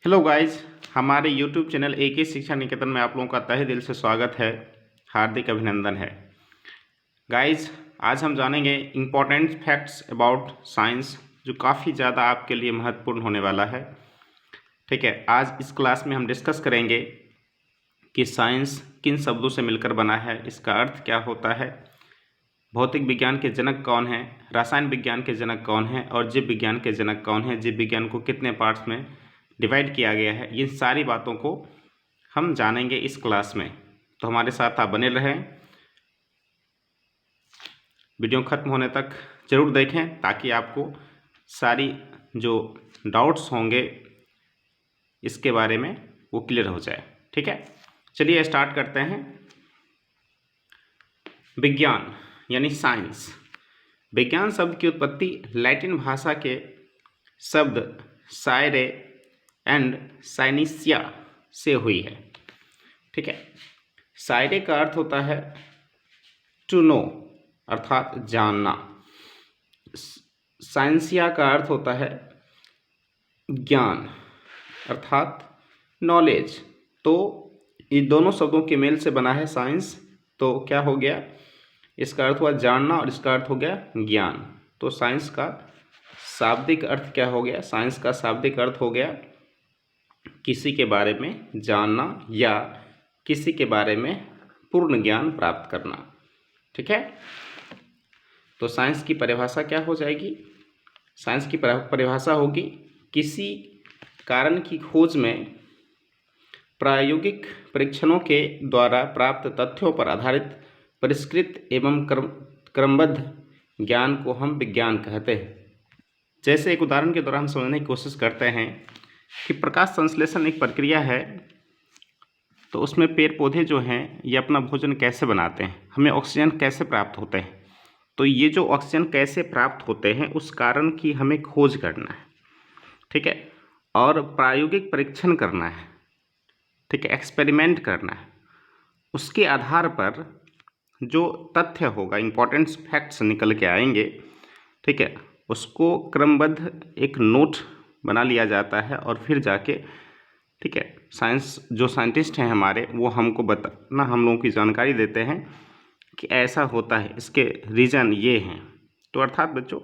Hello guys, हमारे YouTube channel एक शिक्षा निकेतन में आप लोगों का तहे दिल से स्वागत है। हार्दिक अभिनंदन है। गाइस, आज हम जानेंगे इम्पोर्टेंट फैक्ट्स अबाउट साइंस, जो काफ़ी ज़्यादा आपके लिए महत्वपूर्ण होने वाला है। ठीक है, आज इस क्लास में हम डिस्कस करेंगे कि साइंस किन शब्दों से मिलकर बना है, इसका अर्थ क्या होता है, भौतिक विज्ञान के जनक कौन हैं, रसायन विज्ञान के जनक कौन हैं और जीव विज्ञान के जनक कौन हैं, जीव विज्ञान को कितने पार्ट्स में डिवाइड किया गया है। इन सारी बातों को हम जानेंगे इस क्लास में, तो हमारे साथ आप बने रहें। वीडियो खत्म होने तक ज़रूर देखें ताकि आपको सारी जो डाउट्स होंगे इसके बारे में वो क्लियर हो जाए। ठीक है, चलिए स्टार्ट करते हैं। विज्ञान यानी साइंस। विज्ञान शब्द की उत्पत्ति लैटिन भाषा के शब्द सायरे एंड साइनिसिया से हुई है। ठीक है, सायरे का अर्थ होता है टू नो अर्थात जानना, साइंसिया का अर्थ होता है ज्ञान अर्थात नॉलेज। तो इन दोनों शब्दों के मेल से बना है साइंस। तो क्या हो गया, इसका अर्थ हुआ जानना और इसका अर्थ हो गया ज्ञान। तो साइंस का शाब्दिक अर्थ क्या हो गया, साइंस का शाब्दिक अर्थ हो गया किसी के बारे में जानना या किसी के बारे में पूर्ण ज्ञान प्राप्त करना। ठीक है, तो साइंस की परिभाषा क्या हो जाएगी, साइंस की परिभाषा होगी किसी कारण की खोज में प्रायोगिक परीक्षणों के द्वारा प्राप्त तथ्यों पर आधारित परिष्कृत एवं क्रमबद्ध ज्ञान को हम विज्ञान कहते हैं। जैसे एक उदाहरण के द्वारा हम समझने की कोशिश करते हैं कि प्रकाश संश्लेषण एक प्रक्रिया है, तो उसमें पेड़ पौधे जो हैं ये अपना भोजन कैसे बनाते हैं, हमें ऑक्सीजन कैसे प्राप्त होते हैं। तो ये जो ऑक्सीजन कैसे प्राप्त होते हैं उस कारण की हमें खोज करना है। ठीक है, और प्रायोगिक परीक्षण करना है। ठीक है, एक्सपेरिमेंट करना है। उसके आधार पर जो तथ्य होगा, इम्पोर्टेंट फैक्ट्स निकल के आएंगे। ठीक है, उसको क्रमबद्ध एक नोट बना लिया जाता है और फिर जाके ठीक है साइंस जो साइंटिस्ट हैं हमारे वो हमको बताना, हम लोगों की जानकारी देते हैं कि ऐसा होता है, इसके रीज़न ये हैं। तो अर्थात बच्चों,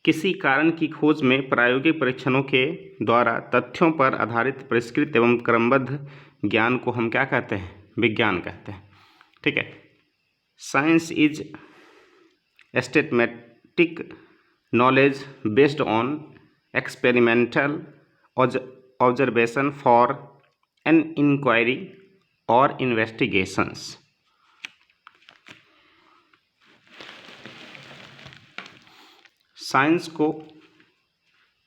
किसी कारण की खोज में प्रायोगिक परीक्षणों के द्वारा तथ्यों पर आधारित परिष्कृत एवं क्रमबद्ध ज्ञान को हम क्या कहते हैं, विज्ञान कहते हैं। ठीक है, science is systematic knowledge based on experimental observation for an inquiry और इन्वेस्टिगेशंस। साइंस को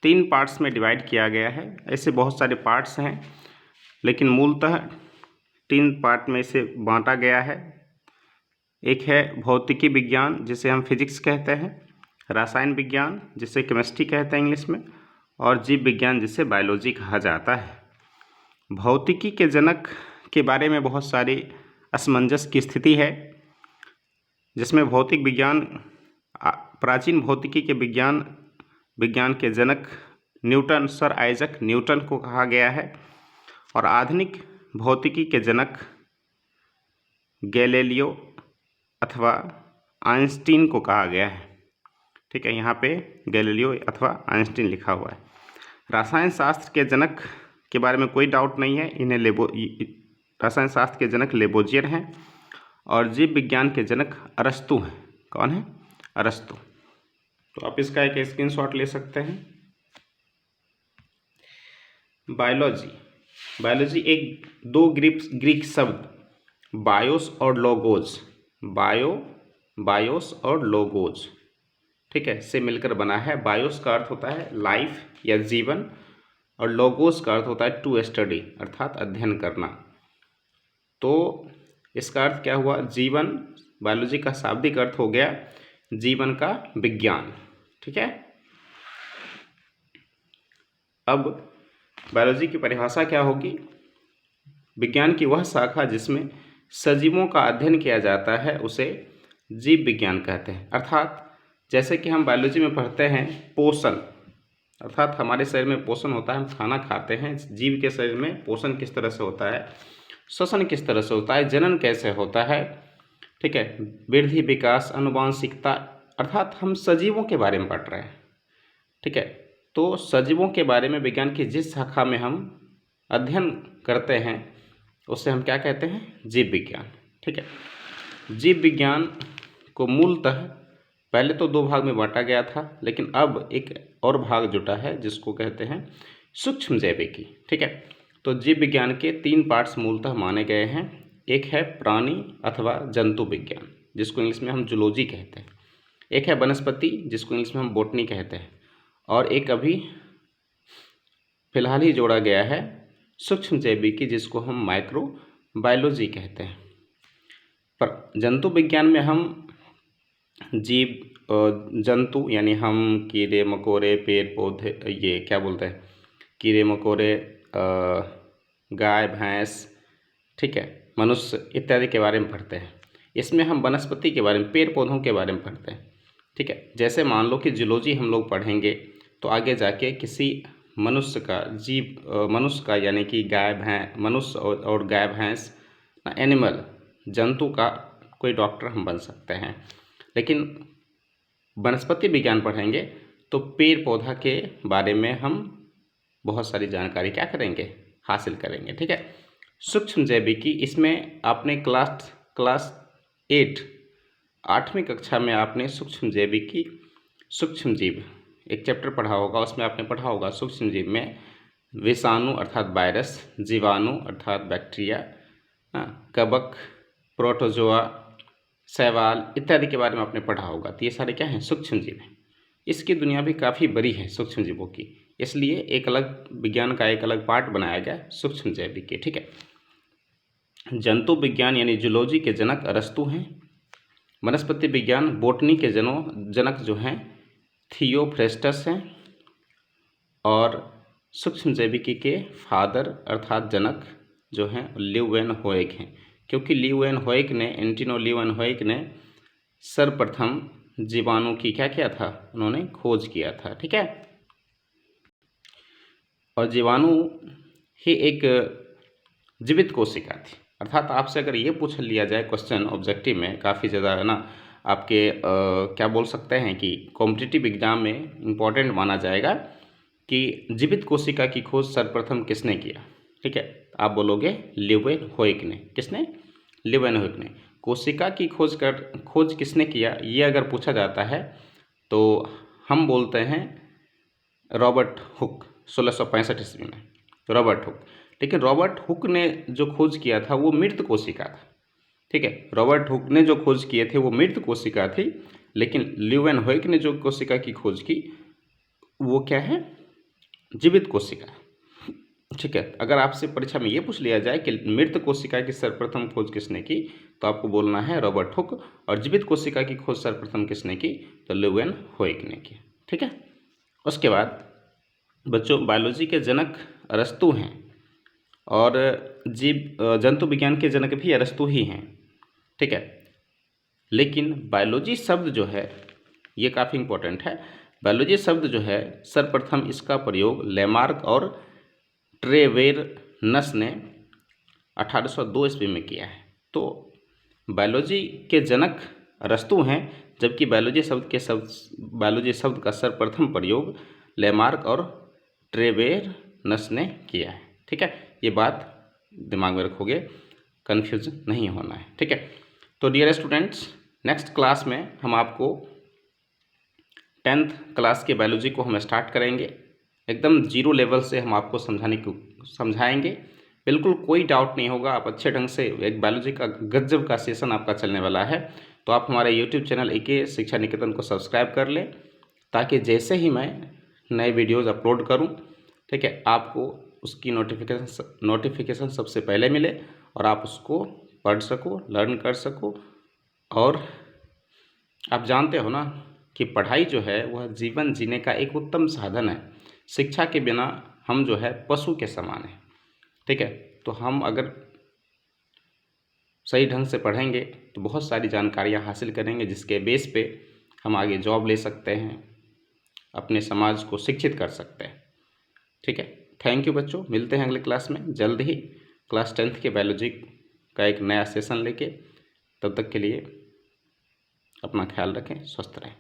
3 पार्ट्स में डिवाइड किया गया है। ऐसे बहुत सारे पार्ट्स हैं, लेकिन मूलतः 3 पार्ट में इसे बांटा गया है। एक है भौतिकी विज्ञान, जिसे हम फिजिक्स कहते हैं, रसायन विज्ञान जिसे केमिस्ट्री कहते हैं इंग्लिश में, और जीव विज्ञान जिसे बायोलॉजी कहा जाता है। भौतिकी के जनक के बारे में बहुत सारी असमंजस की स्थिति है, जिसमें भौतिक विज्ञान, प्राचीन भौतिकी के विज्ञान के जनक न्यूटन, सर आइजक न्यूटन को कहा गया है, और आधुनिक भौतिकी के जनक गैलीलियो अथवा आइंस्टीन को कहा गया है। ठीक है, यहाँ पे गैलीलियो अथवा आइंस्टीन लिखा हुआ है। रसायन शास्त्र के जनक के बारे में कोई डाउट नहीं है, इन्हें रसायन शास्त्र के जनक लेबोजियर हैं, और जीव विज्ञान के जनक अरस्तु हैं। कौन है? अरस्तु। तो आप इसका एक स्क्रीनशॉट ले सकते हैं। बायोलॉजी एक 2 ग्रीक शब्द बायोस और लोगोज, बायोस और लोगोज, ठीक है, से मिलकर बना है। बायोस का अर्थ होता है लाइफ या जीवन, और लोगोस का अर्थ होता है टू स्टडी अर्थात अध्ययन करना। तो इसका अर्थ क्या हुआ, जीवन। बायोलॉजी का शाब्दिक अर्थ हो गया जीवन का विज्ञान। ठीक है, अब बायोलॉजी की परिभाषा क्या होगी, विज्ञान की वह शाखा जिसमें सजीवों का अध्ययन किया जाता है उसे जीव विज्ञान कहते हैं। अर्थात जैसे कि हम बायोलॉजी में पढ़ते हैं पोषण अर्थात हमारे शरीर में पोषण होता है, हम खाना खाते हैं, जीव के शरीर में पोषण किस तरह से होता है, श्वसन किस तरह से होता है, जनन कैसे होता है, ठीक है, वृद्धि, विकास, आनुवांशिकता, अर्थात हम सजीवों के बारे में पढ़ रहे हैं, ठीक है। तो सजीवों के बारे में विज्ञान की जिस शाखा में हम अध्ययन करते हैं उसे हम क्या कहते हैं, जीव विज्ञान, ठीक है। जीव विज्ञान को मूलतः पहले तो 2 भाग में बांटा गया था, लेकिन अब एक और भाग जुटा है जिसको कहते हैं सूक्ष्म जैविकी, ठीक है। तो जीव विज्ञान के 3 पार्ट्स मूलतः माने गए हैं। एक है प्राणी अथवा जंतु विज्ञान, जिसको इंग्लिश में हम जूलॉजी कहते हैं। एक है वनस्पति, जिसको इंग्लिश में हम बॉटनी कहते हैं। और एक अभी फिलहाल ही जोड़ा गया है सूक्ष्म जैविकी, जिसको हम माइक्रो बायोलॉजी कहते हैं। पर जंतु विज्ञान में हम जीव जंतु यानी हम कीड़े मकोड़े, पेड़ पौधे, ये क्या बोलते हैं, कीड़े मकोड़े, गाय भैंस, ठीक है, मनुष्य इत्यादि के बारे में पढ़ते हैं। इसमें हम वनस्पति के बारे में, पेड़ पौधों के बारे में पढ़ते हैं, ठीक है। जैसे मान लो कि जूलॉजी हम लोग पढ़ेंगे तो आगे जाके किसी मनुष्य का, जीव मनुष्य का यानी कि गाय भैंस, मनुष्य और गाय भैंस, एनिमल, जंतु का कोई डॉक्टर हम बन सकते हैं। लेकिन वनस्पति विज्ञान पढ़ेंगे तो पेड़ पौधा के बारे में हम बहुत सारी जानकारी क्या करेंगे, हासिल करेंगे, ठीक है। सूक्ष्म जैविकी, इसमें आपने क्लास 8वीं कक्षा में आपने सूक्ष्म जैविकी, सूक्ष्म जीव एक चैप्टर पढ़ा होगा। उसमें आपने पढ़ा होगा सूक्ष्म जीव में विषाणु अर्थात वायरस, जीवाणु अर्थात बैक्टीरिया, कवक, प्रोटोजोआ, शैवाल इत्यादि के बारे में आपने पढ़ा होगा। तो ये सारे क्या हैं, सूक्ष्म जीव हैं। इसकी दुनिया भी काफ़ी बड़ी है सूक्ष्म जीवों की, इसलिए एक अलग विज्ञान का एक अलग पार्ट बनाया गया सूक्ष्म जैविकी, ठीक है। जंतु विज्ञान यानी जूलॉजी के जनक अरस्तु हैं। वनस्पति विज्ञान, बॉटनी के जनक जो हैं थियोफ्रेस्टस हैं। और सूक्ष्म जैविकी के फादर अर्थात जनक जो हैं लीeuwenhoek हैं, क्योंकि लीeuwenhoek ने, एंटोनियो लीeuwenhoek ने सर्वप्रथम जीवाणु की क्या किया था, उन्होंने खोज किया था, ठीक है। और जीवाणु ही एक जीवित कोशिका थी। अर्थात आपसे अगर ये पूछ लिया जाए क्वेश्चन ऑब्जेक्टिव में, काफ़ी ज़्यादा है ना, आपके क्या बोल सकते हैं कि कॉम्पिटिटिव एग्जाम में इम्पॉर्टेंट माना जाएगा कि जीवित कोशिका की खोज सर्वप्रथम किसने किया, ठीक है। आप बोलोगे लीeuwenhoek ने। किसने? लीeuwenhoek ने। कोशिका की खोज किसने किया, ये अगर पूछा जाता है तो हम बोलते हैं रॉबर्ट हुक, 1665 ईस्वी में रॉबर्ट हुक। लेकिन रॉबर्ट हुक ने जो खोज किया था वो मृत कोशिका था, ठीक है। रॉबर्ट हुक ने जो खोज किए थे वो मृत कोशिका थी, लेकिन लीeuwenhoek ने जो कोशिका की खोज की वो क्या है, जीवित कोशिका, ठीक है। अगर आपसे परीक्षा में ये पूछ लिया जाए कि मृत कोशिका की सर्वप्रथम खोज किसने की, तो आपको बोलना है रॉबर्ट हुक। और जीवित कोशिका की खोज सर्वप्रथम किसने की, तो लीeuwenhoek ने की, ठीक है। उसके बाद बच्चों, बायोलॉजी के जनक अरस्तु हैं और जंतु विज्ञान के जनक भी अरस्तु ही हैं, ठीक है। लेकिन बायोलॉजी शब्द जो है ये काफ़ी इम्पोर्टेंट है। बायोलॉजी शब्द जो है सर्वप्रथम इसका प्रयोग लेमार्क और ट्रेवेरनस ने 1802 ईस्वी में किया है। तो बायोलॉजी के जनक अरस्तु हैं, जबकि बायोलॉजी शब्द का सर्वप्रथम प्रयोग लेमार्क और ट्रेवेरनस ने किया है, ठीक है। ये बात दिमाग में रखोगे, कन्फ्यूज नहीं होना है, ठीक है। तो डियर स्टूडेंट्स, नेक्स्ट क्लास में हम आपको 10th क्लास के बायोलॉजी को हम स्टार्ट करेंगे। एकदम जीरो लेवल से हम आपको समझाएंगे, बिल्कुल कोई डाउट नहीं होगा। आप अच्छे ढंग से, एक बायोलॉजी का गजब का सेशन आपका चलने वाला है। तो आप हमारे यूट्यूब चैनल AK शिक्षा निकेतन को सब्सक्राइब कर लें, ताकि जैसे ही मैं नए वीडियोज़ अपलोड करूं, ठीक है, आपको उसकी नोटिफिकेशन सबसे पहले मिले और आप उसको पढ़ सको, लर्न कर सको। और आप जानते हो ना कि पढ़ाई जो है वह जीवन जीने का एक उत्तम साधन है। शिक्षा के बिना हम जो है पशु के समान हैं, ठीक है। तो हम अगर सही ढंग से पढ़ेंगे तो बहुत सारी जानकारियाँ हासिल करेंगे, जिसके बेस पे हम आगे जॉब ले सकते हैं, अपने समाज को शिक्षित कर सकते हैं। ठीक है, थैंक यू बच्चों, मिलते हैं अगले क्लास में जल्द ही क्लास 10th के बायोलॉजी का एक नया सेशन लेके। तब तक के लिए अपना ख्याल रखें, स्वस्थ रहें।